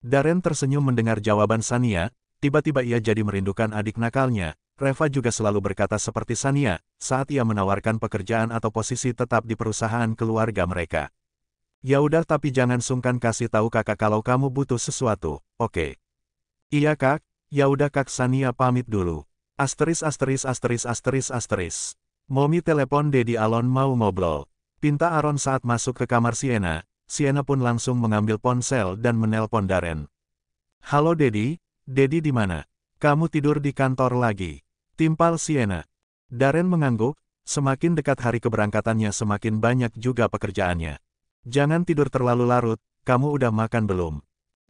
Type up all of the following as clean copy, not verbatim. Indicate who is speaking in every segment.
Speaker 1: Darren tersenyum mendengar jawaban Sania, tiba-tiba ia jadi merindukan adik nakalnya. Reva juga selalu berkata seperti Sania, saat ia menawarkan pekerjaan atau posisi tetap di perusahaan keluarga mereka. Ya udah tapi jangan sungkan kasih tahu kakak kalau kamu butuh sesuatu, oke? Iya kak, ya udah kak Sania pamit dulu. Asteris asteris asteris asteris asteris. Momi telepon Dedi Alon mau ngobrol. Pinta Aaron saat masuk ke kamar Sienna. Sienna pun langsung mengambil ponsel dan menelpon Darren. Halo Dedi, Dedi di mana? Kamu tidur di kantor lagi? Timpal Sienna. Darren mengangguk, semakin dekat hari keberangkatannya semakin banyak juga pekerjaannya. Jangan tidur terlalu larut, kamu udah makan belum?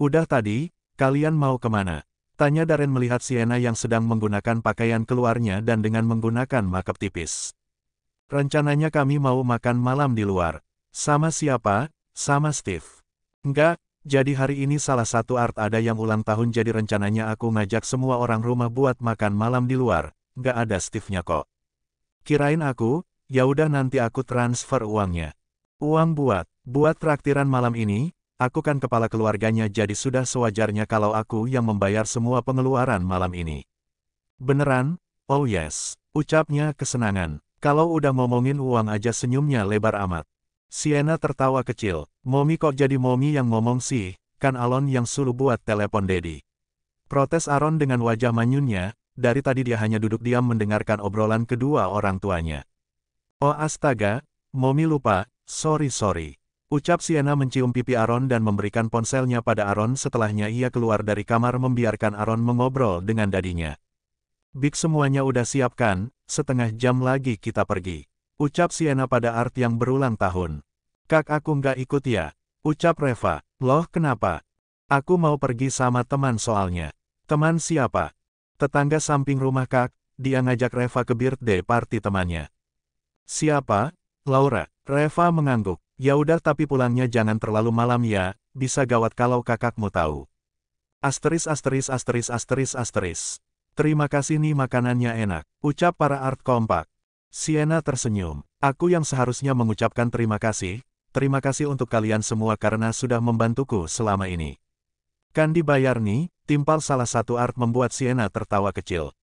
Speaker 1: Udah tadi, kalian mau kemana? Tanya Darren melihat Sienna yang sedang menggunakan pakaian keluarnya dan dengan menggunakan makeup tipis. Rencananya kami mau makan malam di luar. Sama siapa? Sama Steve. Enggak, jadi hari ini salah satu art ada yang ulang tahun jadi rencananya aku ngajak semua orang rumah buat makan malam di luar. Enggak ada Steve-nya kok. Kirain aku, ya udah nanti aku transfer uangnya. Uang buat traktiran malam ini, aku kan kepala keluarganya jadi sudah sewajarnya kalau aku yang membayar semua pengeluaran malam ini. Beneran? Oh yes, ucapnya kesenangan. Kalau udah ngomongin uang aja senyumnya lebar amat. Sienna tertawa kecil. Momi kok jadi Momi yang ngomong sih, kan Alon yang suruh buat telepon Dedi. Protes Aaron dengan wajah manyunnya, dari tadi dia hanya duduk diam mendengarkan obrolan kedua orang tuanya. Oh astaga, Momi lupa, sorry. Ucap Sienna mencium pipi Aaron dan memberikan ponselnya pada Aaron setelahnya ia keluar dari kamar membiarkan Aaron mengobrol dengan dadinya. Big semuanya udah siap kan, setengah jam lagi kita pergi. Ucap Sienna pada Art yang berulang tahun. Kak aku nggak ikut ya. Ucap Reva. Loh kenapa? Aku mau pergi sama teman soalnya. Teman siapa? Tetangga samping rumah kak, dia ngajak Reva ke birthday party temannya. Siapa? Laura. Reva mengangguk. Ya udah tapi pulangnya jangan terlalu malam ya, bisa gawat kalau kakakmu tahu. Asteris asteris asteris asteris asteris. Terima kasih nih makanannya enak, ucap para art kompak. Sienna tersenyum. Aku yang seharusnya mengucapkan terima kasih untuk kalian semua karena sudah membantuku selama ini. Kan dibayar nih, timpal salah satu art membuat Sienna tertawa kecil.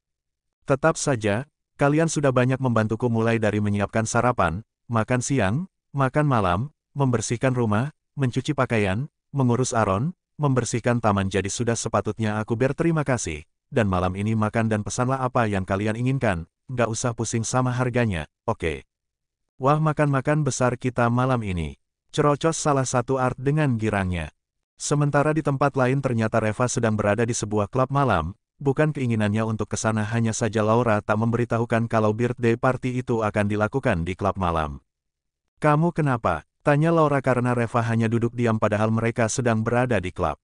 Speaker 1: Tetap saja, kalian sudah banyak membantuku mulai dari menyiapkan sarapan, makan siang, makan malam, membersihkan rumah, mencuci pakaian, mengurus Aaron, membersihkan taman jadi sudah sepatutnya aku berterima kasih. Dan malam ini makan dan pesanlah apa yang kalian inginkan, nggak usah pusing sama harganya, oke? Wah makan-makan besar kita malam ini. Cerocos salah satu art dengan girangnya. Sementara di tempat lain ternyata Reva sedang berada di sebuah klub malam, bukan keinginannya untuk kesana hanya saja Laura tak memberitahukan kalau birthday party itu akan dilakukan di klub malam. Kamu kenapa? Tanya Laura karena Reva hanya duduk diam padahal mereka sedang berada di klub.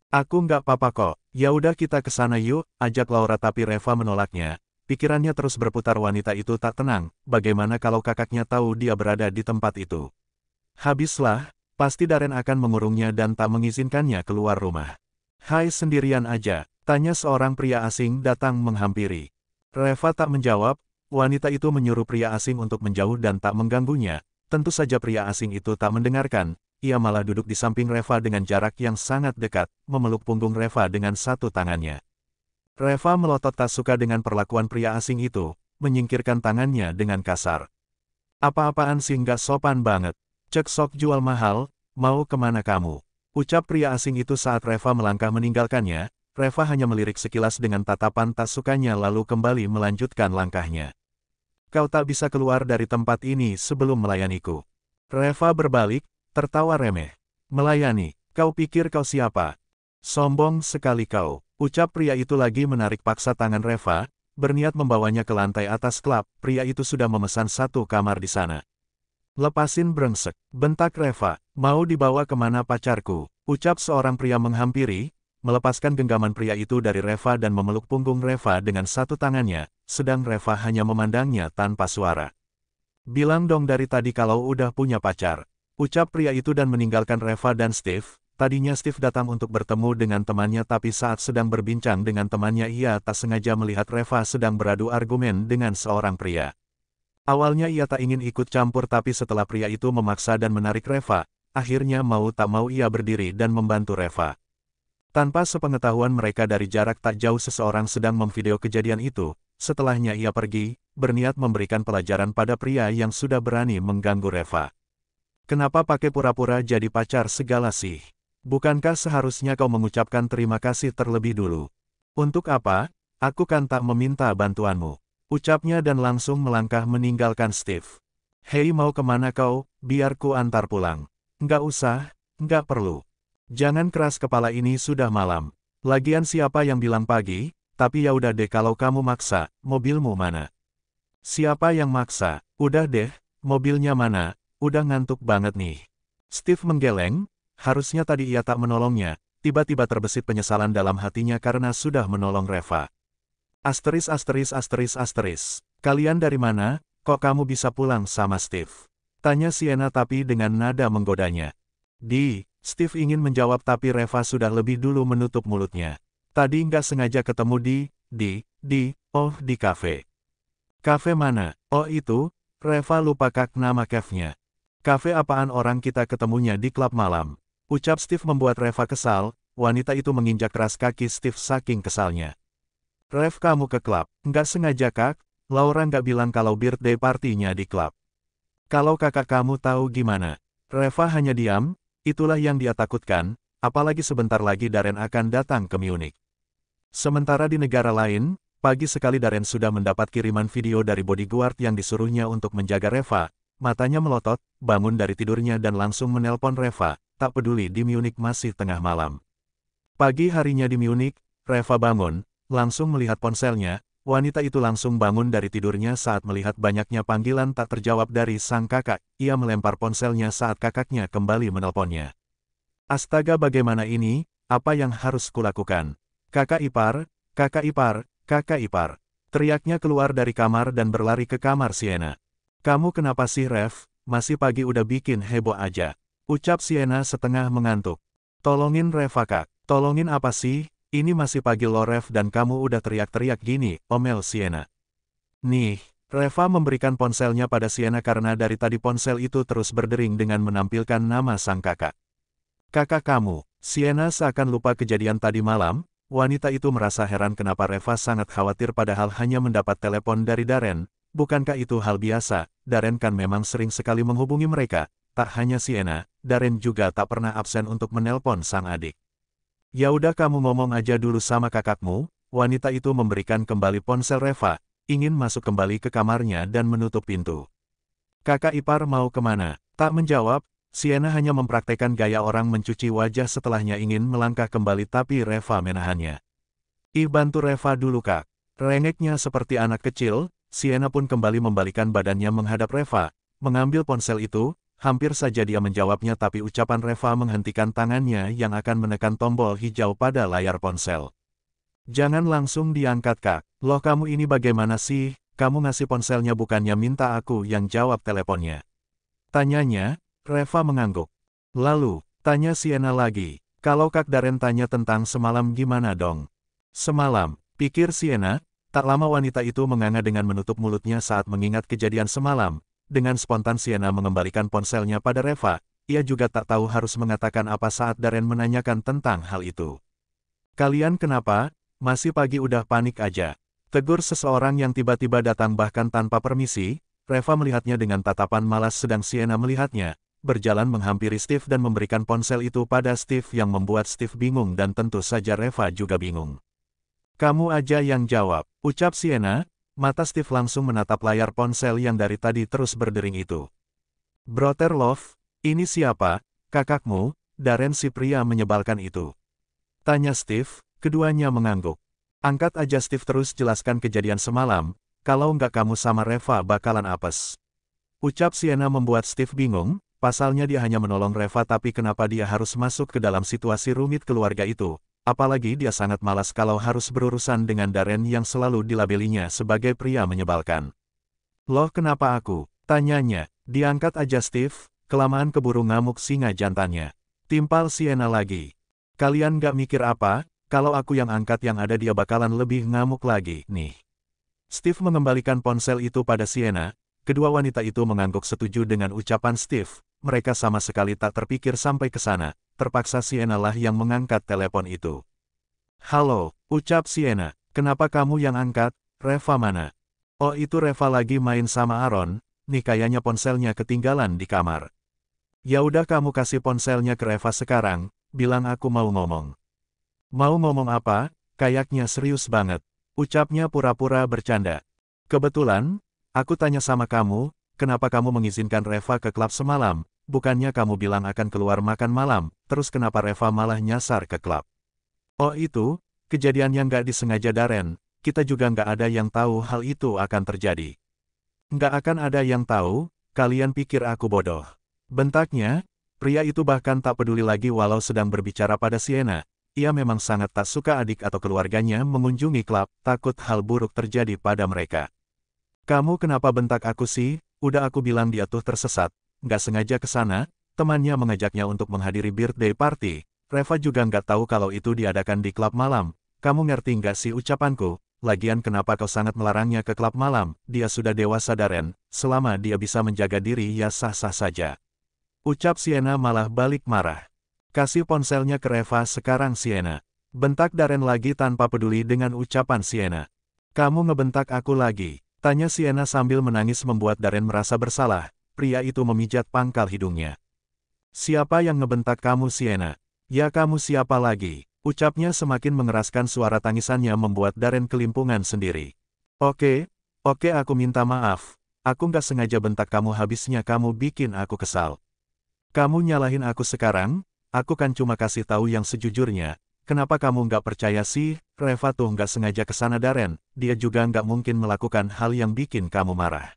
Speaker 1: Aku nggak apa-apa kok, ya udah kita ke sana yuk, ajak Laura tapi Reva menolaknya. Pikirannya terus berputar wanita itu tak tenang, bagaimana kalau kakaknya tahu dia berada di tempat itu. Habislah, pasti Darren akan mengurungnya dan tak mengizinkannya keluar rumah. Hai sendirian aja, tanya seorang pria asing datang menghampiri. Reva tak menjawab, wanita itu menyuruh pria asing untuk menjauh dan tak mengganggunya. Tentu saja pria asing itu tak mendengarkan. Ia malah duduk di samping Reva dengan jarak yang sangat dekat, memeluk punggung Reva dengan satu tangannya. Reva melotot tak suka dengan perlakuan pria asing itu, menyingkirkan tangannya dengan kasar. Apa-apaan sih nggak sopan banget, cek sok jual mahal, mau kemana kamu? Ucap pria asing itu saat Reva melangkah meninggalkannya, Reva hanya melirik sekilas dengan tatapan tak sukanya lalu kembali melanjutkan langkahnya. Kau tak bisa keluar dari tempat ini sebelum melayaniku. Reva berbalik, tertawa remeh. Melayani, kau pikir kau siapa? Sombong sekali kau, ucap pria itu lagi menarik paksa tangan Reva, berniat membawanya ke lantai atas klub, pria itu sudah memesan satu kamar di sana. Lepasin brengsek, bentak Reva, mau dibawa kemana pacarku? Ucap seorang pria menghampiri, melepaskan genggaman pria itu dari Reva dan memeluk punggung Reva dengan satu tangannya, sedang Reva hanya memandangnya tanpa suara. Bilang dong dari tadi kalau udah punya pacar. Ucap pria itu dan meninggalkan Reva dan Steve. Tadinya Steve datang untuk bertemu dengan temannya tapi saat sedang berbincang dengan temannya ia tak sengaja melihat Reva sedang beradu argumen dengan seorang pria. Awalnya ia tak ingin ikut campur tapi setelah pria itu memaksa dan menarik Reva, akhirnya mau tak mau ia berdiri dan membantu Reva. Tanpa sepengetahuan mereka dari jarak tak jauh seseorang sedang memvideo kejadian itu, setelahnya ia pergi, berniat memberikan pelajaran pada pria yang sudah berani mengganggu Reva. Kenapa pakai pura-pura jadi pacar segala sih? Bukankah seharusnya kau mengucapkan terima kasih terlebih dulu? Untuk apa? Aku kan tak meminta bantuanmu. Ucapnya dan langsung melangkah meninggalkan Steve. Hei, mau kemana kau? Biar ku antar pulang. Nggak usah, nggak perlu. Jangan keras kepala, ini sudah malam. Lagian siapa yang bilang pagi? Tapi ya udah deh kalau kamu maksa, mobilmu mana? Siapa yang maksa? Udah deh, mobilnya mana? Udah ngantuk banget nih. Steve menggeleng, harusnya tadi ia tak menolongnya, tiba-tiba terbesit penyesalan dalam hatinya karena sudah menolong Reva. Asteris asteris asteris asteris. Kalian dari mana? Kok kamu bisa pulang sama Steve? Tanya Sienna tapi dengan nada menggodanya. Steve ingin menjawab tapi Reva sudah lebih dulu menutup mulutnya. Tadi nggak sengaja ketemu di kafe. Kafe mana? Oh itu, Reva lupa nama cafe-nya. Kafe apaan, orang kita ketemunya di klub malam. Ucap Steve membuat Reva kesal, wanita itu menginjak keras kaki Steve saking kesalnya. Rev, kamu ke klub? Nggak sengaja kak? Laura nggak bilang kalau birthday partinya di klub. Kalau kakak kamu tahu gimana? Reva hanya diam. Itulah yang dia takutkan, apalagi sebentar lagi Darren akan datang ke Munich. Sementara di negara lain, pagi sekali Darren sudah mendapat kiriman video dari bodyguard yang disuruhnya untuk menjaga Reva. Matanya melotot, bangun dari tidurnya dan langsung menelpon Reva, tak peduli di Munich masih tengah malam. Pagi harinya di Munich, Reva bangun, langsung melihat ponselnya. Wanita itu langsung bangun dari tidurnya saat melihat banyaknya panggilan tak terjawab dari sang kakak. Ia melempar ponselnya saat kakaknya kembali menelponnya. Astaga, bagaimana ini? Apa yang harus kulakukan? Kakak ipar, kakak ipar, kakak ipar. Teriaknya keluar dari kamar dan berlari ke kamar Sienna. Kamu kenapa sih Rev? Masih pagi udah bikin heboh aja. Ucap Sienna setengah mengantuk. Tolongin Reva kak. Tolongin apa sih? Ini masih pagi loh Rev dan kamu udah teriak-teriak gini, omel Sienna. Nih, Reva memberikan ponselnya pada Sienna karena dari tadi ponsel itu terus berdering dengan menampilkan nama sang kakak. Kakak kamu, Sienna seakan lupa kejadian tadi malam. Wanita itu merasa heran kenapa Reva sangat khawatir padahal hanya mendapat telepon dari Darren. Bukankah itu hal biasa? Darren kan memang sering sekali menghubungi mereka. Tak hanya Sienna, Darren juga tak pernah absen untuk menelpon sang adik. Ya udah, kamu ngomong aja dulu sama kakakmu. Wanita itu memberikan kembali ponsel Reva, ingin masuk kembali ke kamarnya dan menutup pintu. Kakak ipar mau kemana? Tak menjawab, Sienna hanya mempraktekkan gaya orang mencuci wajah setelahnya ingin melangkah kembali tapi Reva menahannya. Bantu Reva dulu kak. Rengeknya seperti anak kecil, Sienna pun kembali membalikan badannya menghadap Reva, mengambil ponsel itu. Hampir saja dia menjawabnya tapi ucapan Reva menghentikan tangannya yang akan menekan tombol hijau pada layar ponsel. Jangan langsung diangkat kak. Loh, kamu ini bagaimana sih? Kamu ngasih ponselnya bukannya minta aku yang jawab teleponnya. Tanyanya, Reva mengangguk. Lalu, tanya Sienna lagi. Kalau kak Darren tanya tentang semalam gimana dong? Semalam, pikir Sienna. Tak lama wanita itu menganga dengan menutup mulutnya saat mengingat kejadian semalam. Dengan spontan Sienna mengembalikan ponselnya pada Reva, ia juga tak tahu harus mengatakan apa saat Darren menanyakan tentang hal itu. Kalian kenapa? Masih pagi udah panik aja. Tegur seseorang yang tiba-tiba datang bahkan tanpa permisi. Reva melihatnya dengan tatapan malas sedang Sienna melihatnya, berjalan menghampiri Steve dan memberikan ponsel itu pada Steve yang membuat Steve bingung dan tentu saja Reva juga bingung. Kamu aja yang jawab, ucap Sienna. Mata Steve langsung menatap layar ponsel yang dari tadi terus berdering itu. Brother Love, ini siapa? Kakakmu? Darren, si pria menyebalkan itu. Tanya Steve, keduanya mengangguk. Angkat aja Steve, terus jelaskan kejadian semalam, kalau nggak kamu sama Reva bakalan apes. Ucap Sienna membuat Steve bingung, pasalnya dia hanya menolong Reva tapi kenapa dia harus masuk ke dalam situasi rumit keluarga itu. Apalagi dia sangat malas kalau harus berurusan dengan Darren yang selalu dilabelinya sebagai pria menyebalkan. Loh, kenapa aku? Tanyanya. Diangkat aja Steve, kelamaan keburu ngamuk singa jantannya. Timpal Sienna lagi. Kalian gak mikir apa? Kalau aku yang angkat yang ada dia bakalan lebih ngamuk lagi, nih. Steve mengembalikan ponsel itu pada Sienna. Kedua wanita itu mengangguk setuju dengan ucapan Steve. Mereka sama sekali tak terpikir sampai ke sana. terpaksa Sienna lah yang mengangkat telepon itu. "Halo," ucap Sienna. "Kenapa kamu yang angkat? Reva mana?" "Oh itu Reva lagi main sama Aaron, nih kayaknya ponselnya ketinggalan di kamar." "Ya udah kamu kasih ponselnya ke Reva sekarang, bilang aku mau ngomong." "Mau ngomong apa? Kayaknya serius banget," ucapnya pura-pura bercanda. "Kebetulan, aku tanya sama kamu, kenapa kamu mengizinkan Reva ke klub semalam? Bukannya kamu bilang akan keluar makan malam, terus kenapa Reva malah nyasar ke klub?" "Oh itu, kejadiannya nggak disengaja Darren, kita juga nggak ada yang tahu hal itu akan terjadi." "Nggak akan ada yang tahu, kalian pikir aku bodoh?" bentaknya. Pria itu bahkan tak peduli lagi walau sedang berbicara pada Sienna. Ia memang sangat tak suka adik atau keluarganya mengunjungi klub, takut hal buruk terjadi pada mereka. "Kamu kenapa bentak aku sih? Udah aku bilang dia tuh tersesat, nggak sengaja ke sana." Temannya mengajaknya untuk menghadiri birthday party. Reva juga nggak tahu kalau itu diadakan di klub malam. "Kamu ngerti nggak sih ucapanku? Lagian kenapa kau sangat melarangnya ke klub malam? Dia sudah dewasa Darren, selama dia bisa menjaga diri ya sah-sah saja." Ucap Sienna malah balik marah. "Kasih ponselnya ke Reva sekarang Sienna," bentak Darren lagi tanpa peduli dengan ucapan Sienna. "Kamu ngebentak aku lagi?" tanya Sienna sambil menangis membuat Darren merasa bersalah. Pria itu memijat pangkal hidungnya. "Siapa yang ngebentak kamu Sienna?" "Ya kamu siapa lagi?" ucapnya semakin mengeraskan suara tangisannya membuat Darren kelimpungan sendiri. Oke, aku minta maaf. Aku nggak sengaja bentak kamu habisnya kamu bikin aku kesal." "Kamu nyalahin aku sekarang? Aku kan cuma kasih tahu yang sejujurnya. Kenapa kamu nggak percaya sih? Reva tuh nggak sengaja kesana Darren, dia juga nggak mungkin melakukan hal yang bikin kamu marah."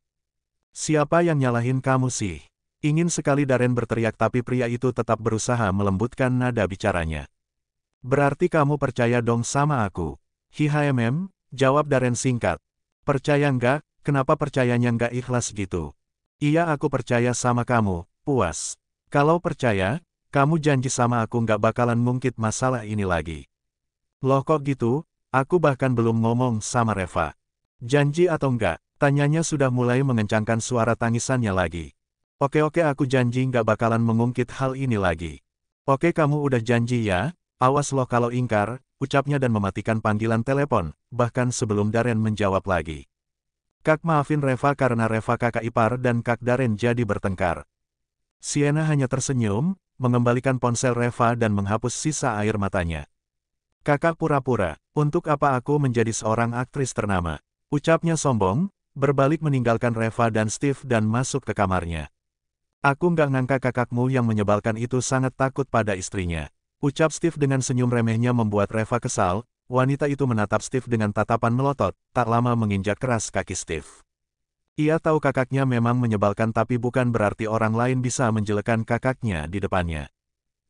Speaker 1: "Siapa yang nyalahin kamu sih?" Ingin sekali Darren berteriak tapi pria itu tetap berusaha melembutkan nada bicaranya. "Berarti kamu percaya dong sama aku?" "HMM," jawab Darren singkat. "Percaya nggak? Kenapa percayanya nggak ikhlas gitu?" "Iya aku percaya sama kamu, puas. Kalau percaya, kamu janji sama aku nggak bakalan ngungkit masalah ini lagi." "Loh kok gitu? Aku bahkan belum ngomong sama Reva." "Janji atau enggak?" tanyanya sudah mulai mengencangkan suara tangisannya lagi. Oke aku janji nggak bakalan mengungkit hal ini lagi." "Oke kamu udah janji ya? Awas loh kalau ingkar," ucapnya dan mematikan panggilan telepon, bahkan sebelum Darren menjawab lagi. "Kak maafin Reva karena Reva kakak ipar dan Kak Darren jadi bertengkar." Sienna hanya tersenyum, mengembalikan ponsel Reva dan menghapus sisa air matanya. "Kakak pura-pura, untuk apa aku menjadi seorang aktris ternama?" ucapnya sombong, berbalik meninggalkan Reva dan Steve dan masuk ke kamarnya. "Aku nggak ngangka kakakmu yang menyebalkan itu sangat takut pada istrinya," ucap Steve dengan senyum remehnya membuat Reva kesal. Wanita itu menatap Steve dengan tatapan melotot, tak lama menginjak keras kaki Steve. Ia tahu kakaknya memang menyebalkan tapi bukan berarti orang lain bisa menjelekan kakaknya di depannya.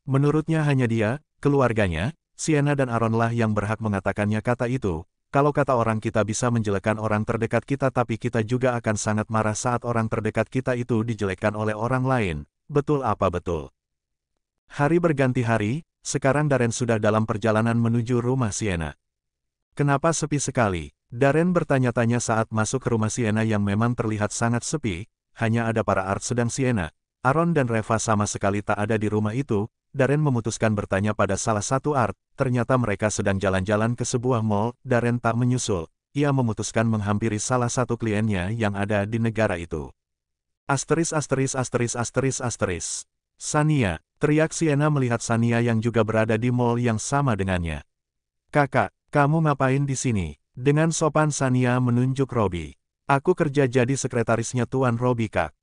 Speaker 1: Menurutnya hanya dia, keluarganya, Sienna dan Aaron lah yang berhak mengatakannya kata itu. Kalau kata orang kita bisa menjelekan orang terdekat kita tapi kita juga akan sangat marah saat orang terdekat kita itu dijelekkan oleh orang lain. Betul apa betul? Hari berganti hari, sekarang Darren sudah dalam perjalanan menuju rumah Sienna. "Kenapa sepi sekali?" Darren bertanya-tanya saat masuk ke rumah Sienna yang memang terlihat sangat sepi, hanya ada para Art sedang Sienna. Aaron dan Reva sama sekali tak ada di rumah itu. Darren memutuskan bertanya pada salah satu Art, ternyata mereka sedang jalan-jalan ke sebuah mall. Darren tak menyusul, ia memutuskan menghampiri salah satu kliennya yang ada di negara itu. "Sania," teriak Sienna melihat Sania yang juga berada di mall yang sama dengannya. "Kakak, kamu ngapain di sini?" Dengan sopan Sania menunjuk Robbie. "Aku kerja jadi sekretarisnya Tuan Robbie Kak."